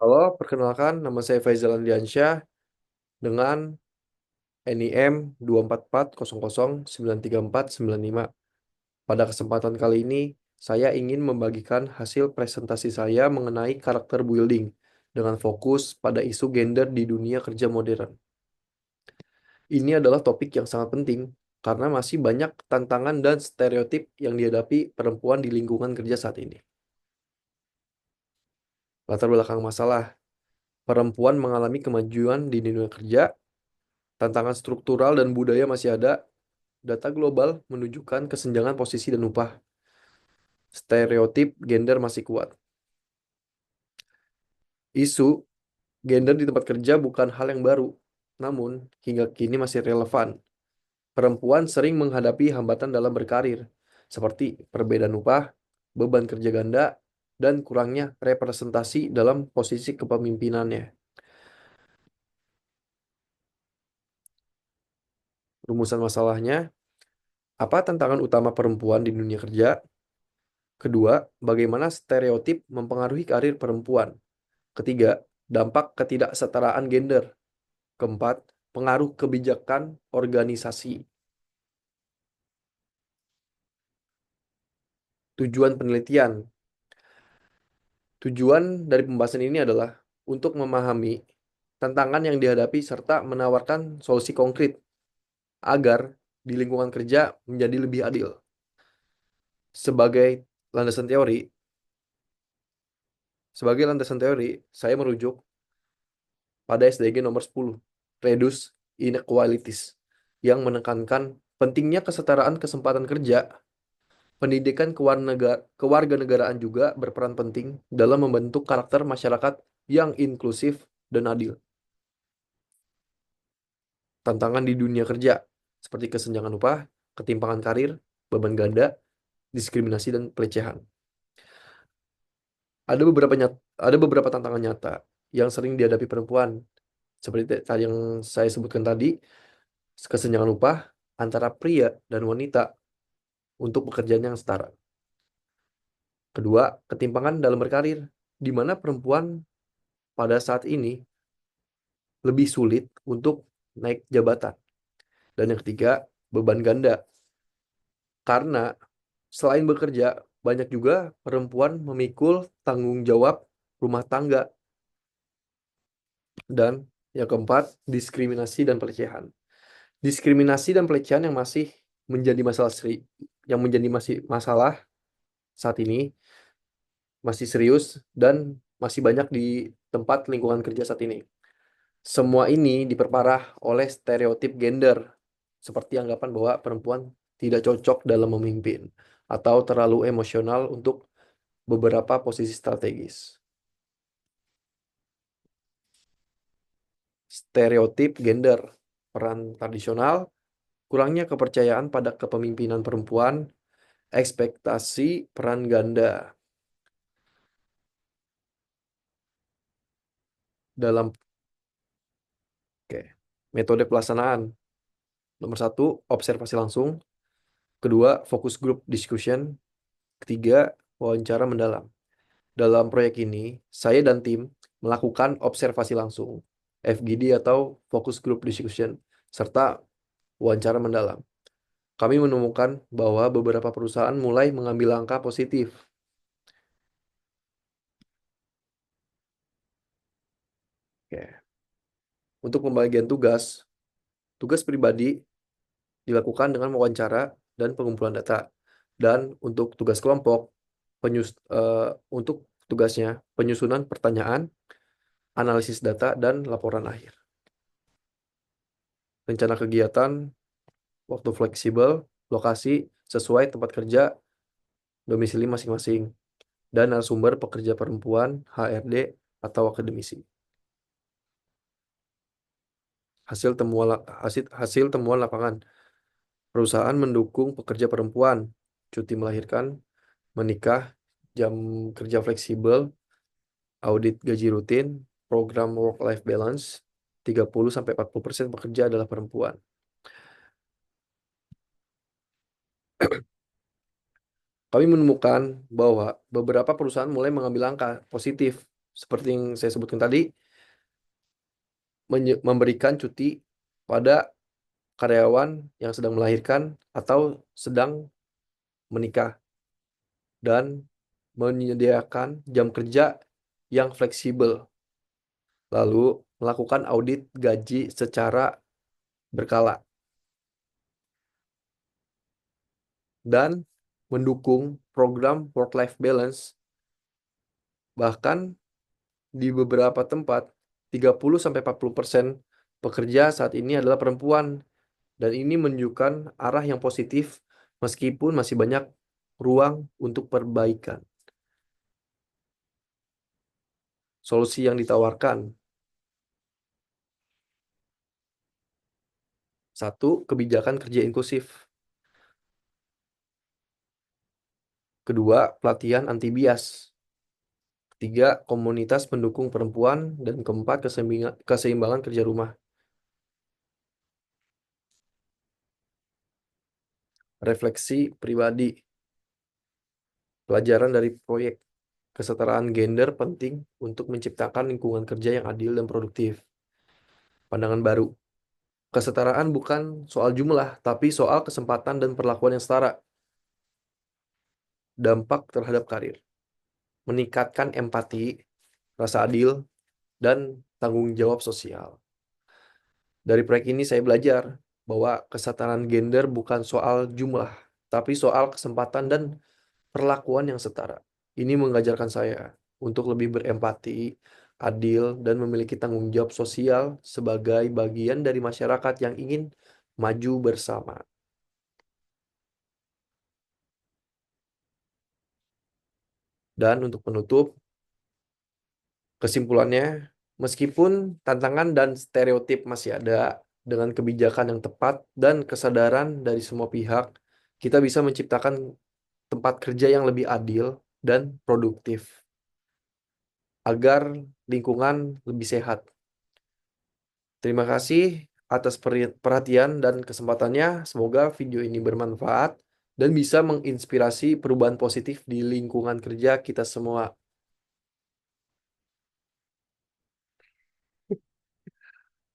Halo, perkenalkan nama saya Faizal Andiansyah dengan NIM 24400934955. Pada kesempatan kali ini, saya ingin membagikan hasil presentasi saya mengenai karakter building dengan fokus pada isu gender di dunia kerja modern. Ini adalah topik yang sangat penting karena masih banyak tantangan dan stereotip yang dihadapi perempuan di lingkungan kerja saat ini. Latar belakang masalah, perempuan mengalami kemajuan di dunia kerja, tantangan struktural dan budaya masih ada. Data global menunjukkan kesenjangan posisi dan upah. Stereotip gender masih kuat. Isu gender di tempat kerja bukan hal yang baru, namun hingga kini masih relevan. Perempuan sering menghadapi hambatan dalam berkarir, seperti perbedaan upah, beban kerja ganda, dan kurangnya representasi dalam posisi kepemimpinannya. Rumusan masalahnya, apa tantangan utama perempuan di dunia kerja? Kedua, bagaimana stereotip mempengaruhi karir perempuan? Ketiga, dampak ketidaksetaraan gender. Keempat, pengaruh kebijakan organisasi. Tujuan penelitian. Tujuan dari pembahasan ini adalah untuk memahami tantangan yang dihadapi serta menawarkan solusi konkret agar di lingkungan kerja menjadi lebih adil. Sebagai landasan teori, sebagai landasan teori, saya merujuk pada SDG nomor 10, Reduce Inequalities, yang menekankan pentingnya kesetaraan kesempatan kerja. Pendidikan kewarganegaraan juga berperan penting dalam membentuk karakter masyarakat yang inklusif dan adil. Tantangan di dunia kerja, seperti kesenjangan upah, ketimpangan karir, beban ganda, diskriminasi, dan pelecehan. Ada beberapa tantangan nyata yang sering dihadapi perempuan, seperti yang saya sebutkan tadi, kesenjangan upah antara pria dan wanita untuk pekerjaan yang setara. Kedua, ketimpangan dalam berkarir, di mana perempuan pada saat ini lebih sulit untuk naik jabatan. Dan yang ketiga, beban ganda. Karena selain bekerja, banyak juga perempuan memikul tanggung jawab rumah tangga. Dan yang keempat, diskriminasi dan pelecehan. Diskriminasi dan pelecehan yang masih menjadi masalah yang menjadi masih masalah saat ini masih serius dan masih banyak di tempat lingkungan kerja saat ini. Semua ini diperparah oleh stereotip gender, seperti anggapan bahwa perempuan tidak cocok dalam memimpin atau terlalu emosional untuk beberapa posisi strategis. Stereotip gender, peran tradisional, kurangnya kepercayaan pada kepemimpinan perempuan, ekspektasi peran ganda dalam oke, metode pelaksanaan. Nomor satu, observasi langsung. Kedua, focus group discussion. Ketiga, wawancara mendalam. Dalam proyek ini, saya dan tim melakukan observasi langsung, FGD atau Focus Group Discussion, serta wawancara mendalam. Kami menemukan bahwa beberapa perusahaan mulai mengambil langkah positif. Oke. Untuk pembagian tugas, tugas pribadi dilakukan dengan wawancara dan pengumpulan data. Dan untuk tugas kelompok, untuk tugasnya penyusunan pertanyaan, analisis data, dan laporan akhir. Rencana kegiatan, waktu fleksibel, lokasi sesuai tempat kerja, domisili masing-masing, dan narasumber pekerja perempuan, HRD, atau akademisi. Hasil temuan lapangan. Perusahaan mendukung pekerja perempuan, cuti melahirkan, menikah, jam kerja fleksibel, audit gaji rutin, program work-life balance, 30-40% pekerja adalah perempuan. Kami menemukan bahwa beberapa perusahaan mulai mengambil langkah positif seperti yang saya sebutkan tadi, memberikan cuti pada karyawan yang sedang melahirkan atau sedang menikah, dan menyediakan jam kerja yang fleksibel, lalu melakukan audit gaji secara berkala, dan mendukung program work-life balance. Bahkan di beberapa tempat, 30-40% pekerja saat ini adalah perempuan, dan ini menunjukkan arah yang positif meskipun masih banyak ruang untuk perbaikan. Solusi yang ditawarkan: satu, kebijakan kerja inklusif. Kedua, pelatihan anti bias. Ketiga, komunitas pendukung perempuan. Dan keempat, keseimbangan kerja rumah. Refleksi pribadi. Pelajaran dari proyek kesetaraan gender penting untuk menciptakan lingkungan kerja yang adil dan produktif. Pandangan baru. Kesetaraan bukan soal jumlah, tapi soal kesempatan dan perlakuan yang setara. Dampak terhadap karir: meningkatkan empati, rasa adil, dan tanggung jawab sosial. Dari proyek ini saya belajar bahwa kesetaraan gender bukan soal jumlah, tapi soal kesempatan dan perlakuan yang setara. Ini mengajarkan saya untuk lebih berempati, adil, dan memiliki tanggung jawab sosial sebagai bagian dari masyarakat yang ingin maju bersama. Dan untuk penutup, kesimpulannya, meskipun tantangan dan stereotip masih ada, dengan kebijakan yang tepat dan kesadaran dari semua pihak, kita bisa menciptakan tempat kerja yang lebih adil dan produktif agar lingkungan lebih sehat. Terima kasih atas perhatian dan kesempatannya. Semoga video ini bermanfaat dan bisa menginspirasi perubahan positif di lingkungan kerja kita semua.